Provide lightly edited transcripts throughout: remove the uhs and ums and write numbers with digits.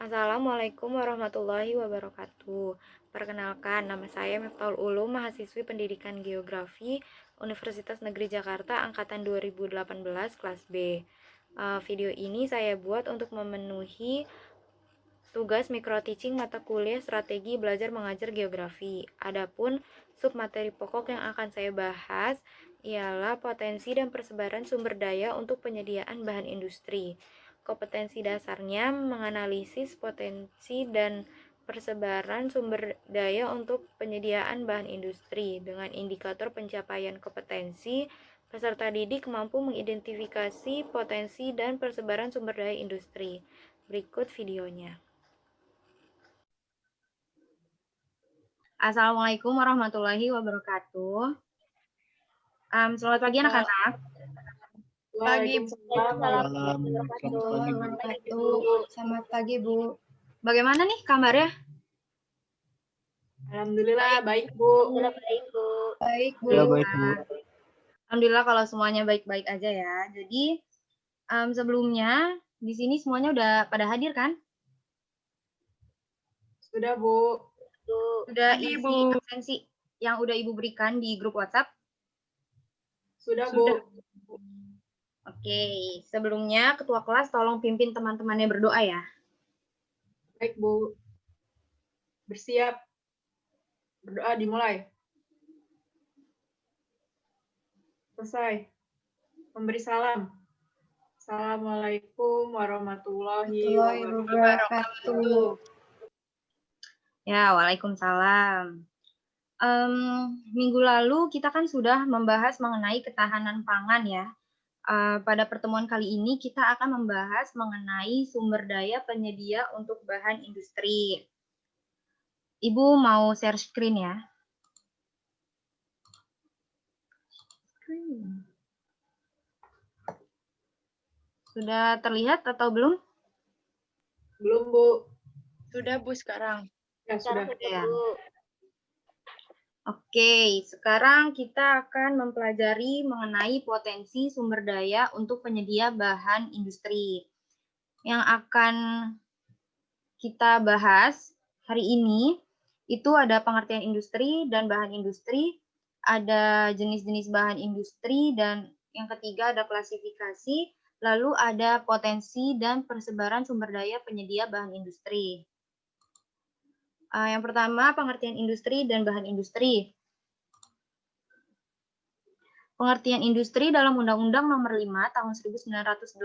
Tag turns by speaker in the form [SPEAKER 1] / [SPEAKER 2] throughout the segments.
[SPEAKER 1] Assalamualaikum warahmatullahi wabarakatuh. Perkenalkan, nama saya Miftahul Ulum, mahasiswi Pendidikan Geografi Universitas Negeri Jakarta Angkatan 2018 kelas B. Video ini saya buat untuk memenuhi tugas micro teaching mata kuliah Strategi Belajar Mengajar Geografi. Adapun submateri pokok yang akan saya bahas ialah potensi dan persebaran sumber daya untuk penyediaan bahan industri. Kompetensi dasarnya menganalisis potensi dan persebaran sumber daya untuk penyediaan bahan industri dengan indikator pencapaian kompetensi. Peserta didik mampu mengidentifikasi potensi dan persebaran sumber daya industri. Berikut videonya. Assalamualaikum warahmatullahi wabarakatuh. Selamat pagi anak-anak.
[SPEAKER 2] Pagi,
[SPEAKER 3] Waalaikumsalam warahmatullahi wabarakatuh.
[SPEAKER 2] Selamat pagi, Bu.
[SPEAKER 1] Bagaimana nih kabarnya?
[SPEAKER 2] Alhamdulillah baik, Bu.
[SPEAKER 3] Baik, Bu. Ya, baik, Bu.
[SPEAKER 1] Alhamdulillah kalau semuanya baik-baik aja ya. Jadi sebelumnya di sini semuanya udah pada hadir kan?
[SPEAKER 2] Sudah, Bu.
[SPEAKER 1] Sudah
[SPEAKER 2] Pagi,
[SPEAKER 1] isi
[SPEAKER 2] Bu.
[SPEAKER 1] absensi yang udah Ibu berikan di grup WhatsApp?
[SPEAKER 2] Sudah, Bu.
[SPEAKER 1] Oke, sebelumnya ketua kelas tolong pimpin teman-temannya berdoa ya.
[SPEAKER 2] Baik, Bu. Bersiap. Berdoa dimulai. Selesai. Memberi salam. Assalamualaikum warahmatullahi wabarakatuh.
[SPEAKER 1] Ya, waalaikumsalam. Minggu lalu kita kan sudah membahas mengenai ketahanan pangan ya. Pada pertemuan kali ini kita akan membahas mengenai sumber daya penyedia untuk bahan industri. Ibu mau share screen ya. Sudah terlihat atau belum?
[SPEAKER 2] Belum, Bu.
[SPEAKER 3] Sudah, Bu, sekarang.
[SPEAKER 2] Ya, sudah.
[SPEAKER 1] Ya. Oke, sekarang kita akan mempelajari mengenai potensi sumber daya untuk penyedia bahan industri. Yang akan kita bahas hari ini itu ada pengertian industri dan bahan industri, ada jenis-jenis bahan industri, dan yang ketiga ada klasifikasi, lalu ada potensi dan persebaran sumber daya penyedia bahan industri. Yang pertama, pengertian industri dan bahan industri. Pengertian industri dalam Undang-Undang Nomor 5 Tahun 1984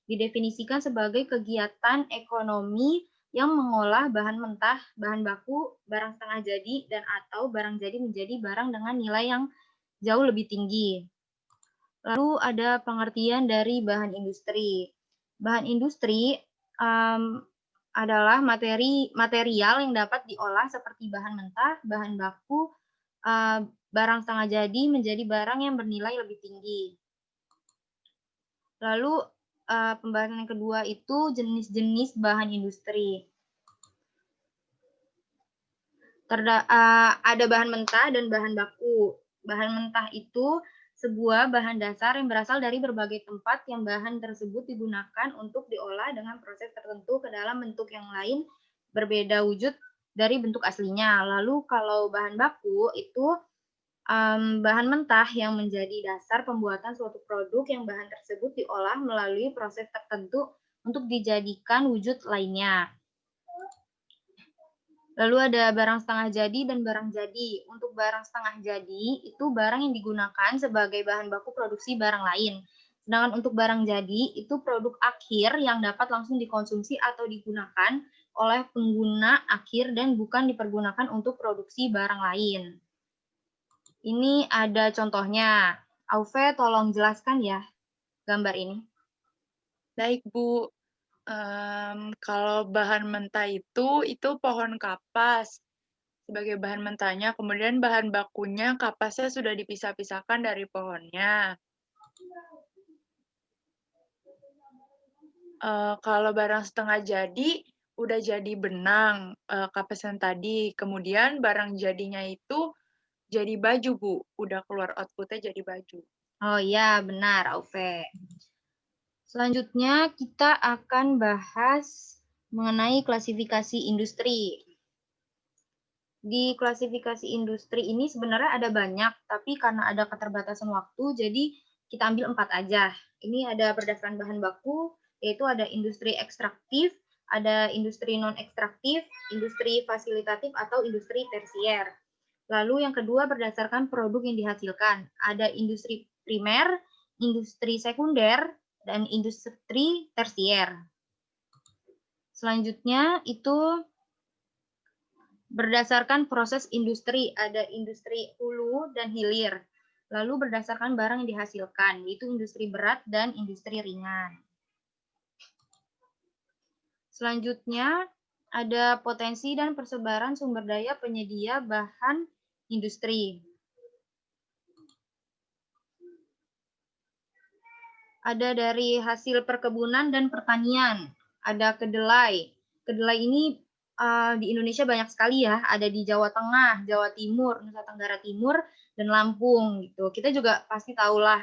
[SPEAKER 1] didefinisikan sebagai kegiatan ekonomi yang mengolah bahan mentah, bahan baku, barang setengah jadi, dan atau barang jadi menjadi barang dengan nilai yang jauh lebih tinggi. Lalu ada pengertian dari bahan industri. Bahan industri adalah material yang dapat diolah seperti bahan mentah, bahan baku, barang setengah jadi menjadi barang yang bernilai lebih tinggi. Lalu pembahasan yang kedua itu jenis-jenis bahan industri. Ada bahan mentah dan bahan baku. Bahan mentah itu sebuah bahan dasar yang berasal dari berbagai tempat yang bahan tersebut digunakan untuk diolah dengan proses tertentu ke dalam bentuk yang lain berbeda wujud dari bentuk aslinya. Lalu kalau bahan baku itu bahan mentah yang menjadi dasar pembuatan suatu produk yang bahan tersebut diolah melalui proses tertentu untuk dijadikan wujud lainnya. Lalu ada barang setengah jadi dan barang jadi. Untuk barang setengah jadi, itu barang yang digunakan sebagai bahan baku produksi barang lain. Sedangkan untuk barang jadi, itu produk akhir yang dapat langsung dikonsumsi atau digunakan oleh pengguna akhir dan bukan dipergunakan untuk produksi barang lain. Ini ada contohnya. Aufe, tolong jelaskan ya gambar ini.
[SPEAKER 3] Baik, Bu. Kalau bahan mentah itu pohon kapas sebagai bahan mentahnya, kemudian bahan bakunya kapasnya sudah dipisah-pisahkan dari pohonnya. Kalau barang setengah jadi, udah jadi benang kapas yang tadi, kemudian barang jadinya itu jadi baju, Bu. Udah keluar outputnya jadi baju.
[SPEAKER 1] Oh iya, benar, Aufe. Selanjutnya kita akan bahas mengenai klasifikasi industri. Di klasifikasi industri ini sebenarnya ada banyak, tapi karena ada keterbatasan waktu, jadi kita ambil 4 aja. Ini ada berdasarkan bahan baku, yaitu ada industri ekstraktif, ada industri non-ekstraktif, industri fasilitatif, atau industri tersier. Lalu yang kedua berdasarkan produk yang dihasilkan. Ada industri primer, industri sekunder, dan industri tersier. Selanjutnya itu berdasarkan proses industri, ada industri hulu dan hilir. Lalu berdasarkan barang yang dihasilkan, yaitu industri berat dan industri ringan. Selanjutnya, ada potensi dan persebaran sumber daya penyedia bahan industri. Ada dari hasil perkebunan dan pertanian. Ada kedelai. Kedelai ini di Indonesia banyak sekali ya, ada di Jawa Tengah, Jawa Timur, Nusa Tenggara Timur, dan Lampung gitu. Kita juga pasti tahulah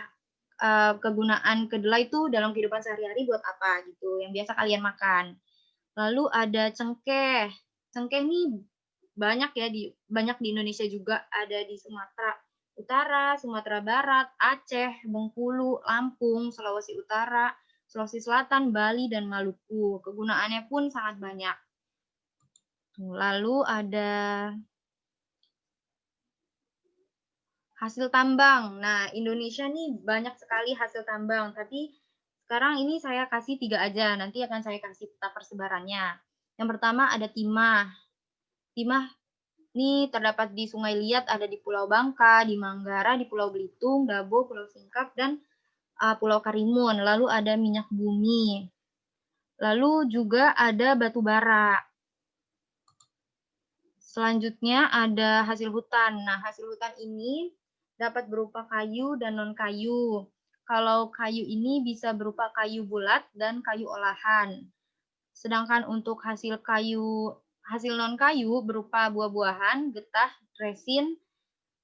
[SPEAKER 1] kegunaan kedelai itu dalam kehidupan sehari-hari buat apa gitu, yang biasa kalian makan. Lalu ada cengkeh. Cengkeh ini banyak ya banyak di Indonesia juga, ada di Sumatera Utara, Sumatera Barat, Aceh, Bengkulu, Lampung, Sulawesi Utara, Sulawesi Selatan, Bali, dan Maluku. Kegunaannya pun sangat banyak. Lalu ada hasil tambang. Nah, Indonesia nih banyak sekali hasil tambang, tapi sekarang ini saya kasih 3 aja, nanti akan saya kasih peta persebarannya. Yang pertama ada timah. Timah ini terdapat di Sungai Liat, ada di Pulau Bangka, di Manggara, di Pulau Belitung, Dabo, Pulau Singkap, dan Pulau Karimun. Lalu ada minyak bumi. Lalu juga ada batu bara. Selanjutnya ada hasil hutan. Nah, hasil hutan ini dapat berupa kayu dan non-kayu. Kalau kayu ini bisa berupa kayu bulat dan kayu olahan. Sedangkan untuk hasil non-kayu berupa buah-buahan, getah, resin,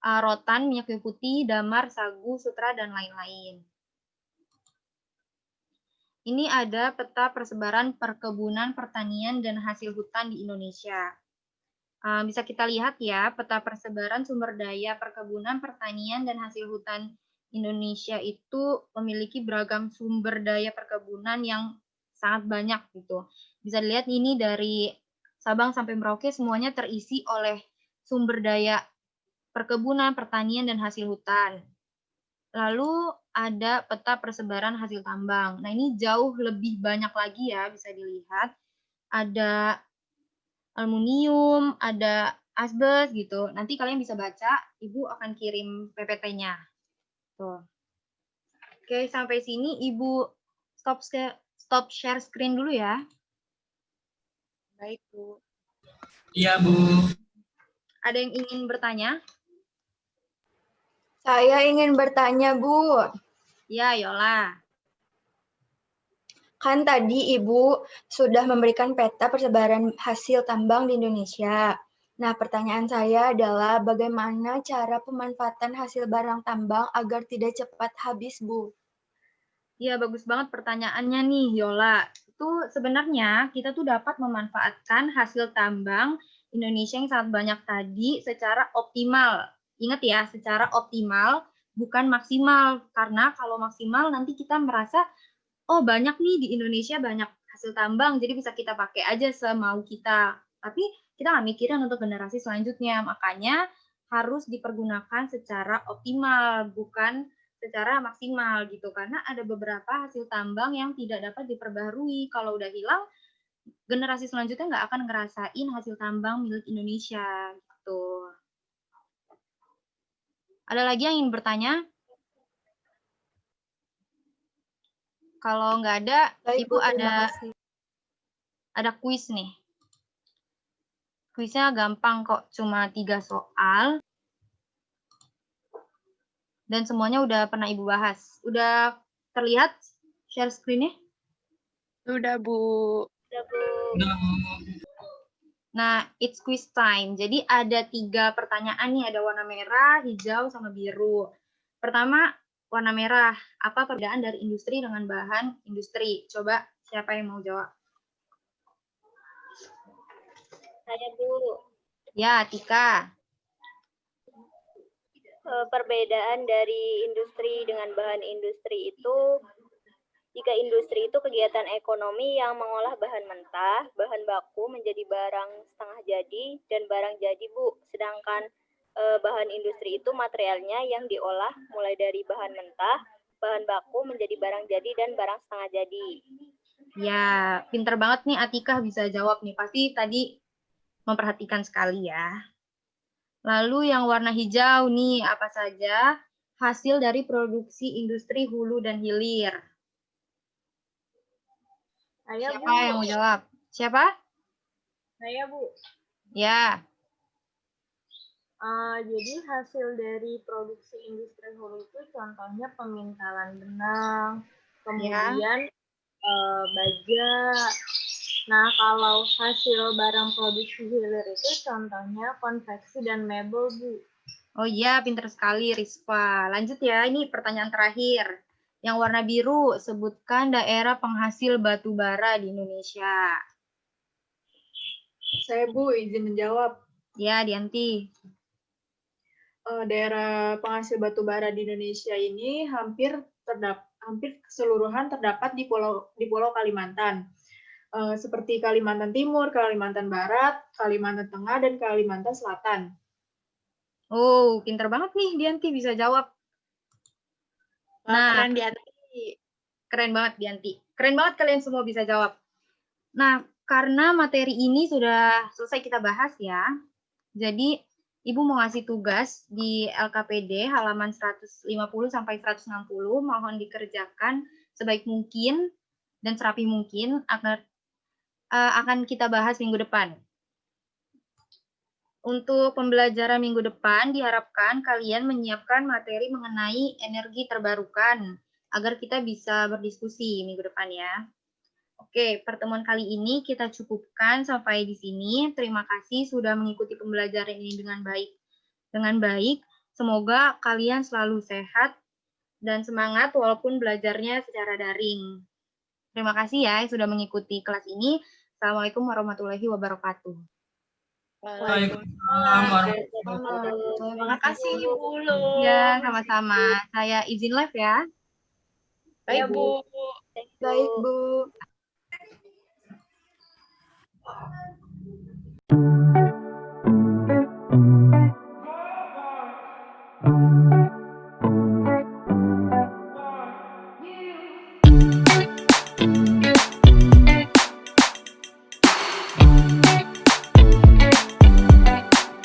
[SPEAKER 1] rotan, minyak kayu putih, damar, sagu, sutra, dan lain-lain. Ini ada peta persebaran perkebunan, pertanian, dan hasil hutan di Indonesia. Bisa kita lihat ya, peta persebaran sumber daya perkebunan, pertanian, dan hasil hutan Indonesia itu memiliki beragam sumber daya perkebunan yang sangat banyak gitu. Bisa dilihat ini dari Sabang sampai Merauke semuanya terisi oleh sumber daya perkebunan, pertanian, dan hasil hutan. Lalu ada peta persebaran hasil tambang. Nah, ini jauh lebih banyak lagi ya, bisa dilihat. Ada aluminium, ada asbes gitu. Nanti kalian bisa baca, Ibu akan kirim PPT-nya. Tuh. Oke, sampai sini Ibu stop share screen dulu ya.
[SPEAKER 3] Baik, Bu.
[SPEAKER 4] Iya, Bu.
[SPEAKER 1] Ada yang ingin bertanya?
[SPEAKER 5] Saya ingin bertanya, Bu.
[SPEAKER 1] Ya, Yola.
[SPEAKER 5] Kan tadi Ibu sudah memberikan peta persebaran hasil tambang di Indonesia. Nah, pertanyaan saya adalah bagaimana cara pemanfaatan hasil barang tambang agar tidak cepat habis, Bu?
[SPEAKER 1] Ya, bagus banget pertanyaannya nih, Yola. Itu sebenarnya kita tuh dapat memanfaatkan hasil tambang Indonesia yang sangat banyak tadi secara optimal. Ingat ya, secara optimal, bukan maksimal. Karena kalau maksimal nanti kita merasa, oh banyak nih di Indonesia banyak hasil tambang, jadi bisa kita pakai aja semau kita. Tapi kita nggak mikirin untuk generasi selanjutnya. Makanya harus dipergunakan secara optimal, bukan secara maksimal gitu. Karena ada beberapa hasil tambang yang tidak dapat diperbaharui. Kalau udah hilang, generasi selanjutnya nggak akan ngerasain hasil tambang milik Indonesia gitu. Ada lagi yang ingin bertanya? Kalau nggak ada,
[SPEAKER 5] Baik,
[SPEAKER 1] Ibu
[SPEAKER 5] Bu, terima kasih.
[SPEAKER 1] ada kuis nih. Kuisnya gampang kok, cuma 3 soal. Dan semuanya udah pernah Ibu bahas. Udah terlihat share screen-nya?
[SPEAKER 3] Udah, Bu.
[SPEAKER 4] Udah, Bu.
[SPEAKER 1] Nah, it's quiz time. Jadi ada 3 pertanyaan nih, ada warna merah, hijau, sama biru. Pertama, warna merah. Apa perbedaan dari industri dengan bahan industri? Coba siapa yang mau jawab?
[SPEAKER 6] Saya Bu,
[SPEAKER 1] Ya, Tika.
[SPEAKER 6] perbedaan dari industri dengan bahan industri itu, jika industri itu kegiatan ekonomi yang mengolah bahan mentah, bahan baku menjadi barang setengah jadi, dan barang jadi Bu. Sedangkan bahan industri itu materialnya yang diolah mulai dari bahan mentah, bahan baku menjadi barang jadi, dan barang setengah jadi.
[SPEAKER 1] Ya, pinter banget nih Atika bisa jawab nih. Pasti tadi memperhatikan sekali ya. Lalu yang warna hijau nih, apa saja hasil dari produksi industri hulu dan hilir?
[SPEAKER 2] Saya
[SPEAKER 1] Siapa yang mau jawab? Siapa?
[SPEAKER 2] Saya Bu.
[SPEAKER 1] Ya,
[SPEAKER 2] Jadi hasil dari produksi industri hulu itu contohnya pemintalan benang, kemudian baja. Nah, kalau hasil barang produksi hilir itu contohnya konveksi dan mebel, Bu.
[SPEAKER 1] oh iya, pinter sekali Rispa. Lanjut ya, ini pertanyaan terakhir. Yang warna biru, sebutkan daerah penghasil batu bara di Indonesia.
[SPEAKER 2] Saya Bu, izin menjawab.
[SPEAKER 1] Ya, Dianti.
[SPEAKER 2] Daerah penghasil batu bara di Indonesia ini hampir keseluruhan terdapat di Pulau Kalimantan. Seperti Kalimantan Timur, Kalimantan Barat, Kalimantan Tengah, dan Kalimantan Selatan.
[SPEAKER 1] Oh, pinter banget nih Dianti bisa jawab. Nah,
[SPEAKER 3] Keren Dianti.
[SPEAKER 1] keren banget Dianti. Keren banget kalian semua bisa jawab. Nah, karena materi ini sudah selesai kita bahas ya, jadi Ibu mau ngasih tugas di LKPD halaman 150 sampai 160, mohon dikerjakan sebaik mungkin dan serapi mungkin akan kita bahas minggu depan. Untuk pembelajaran minggu depan diharapkan kalian menyiapkan materi mengenai energi terbarukan agar kita bisa berdiskusi minggu depan ya. Oke, pertemuan kali ini kita cukupkan sampai di sini. Terima kasih sudah mengikuti pembelajaran ini dengan baik. Semoga kalian selalu sehat dan semangat walaupun belajarnya secara daring. Terima kasih ya sudah mengikuti kelas ini. Assalamualaikum warahmatullahi wabarakatuh.
[SPEAKER 4] Waalaikumsalam warahmatullahi wabarakatuh.
[SPEAKER 3] Terima kasih Bu Ulum.
[SPEAKER 1] Ya, sama-sama. Saya izin live ya.
[SPEAKER 3] Baik Bu.
[SPEAKER 5] Baik, Bu.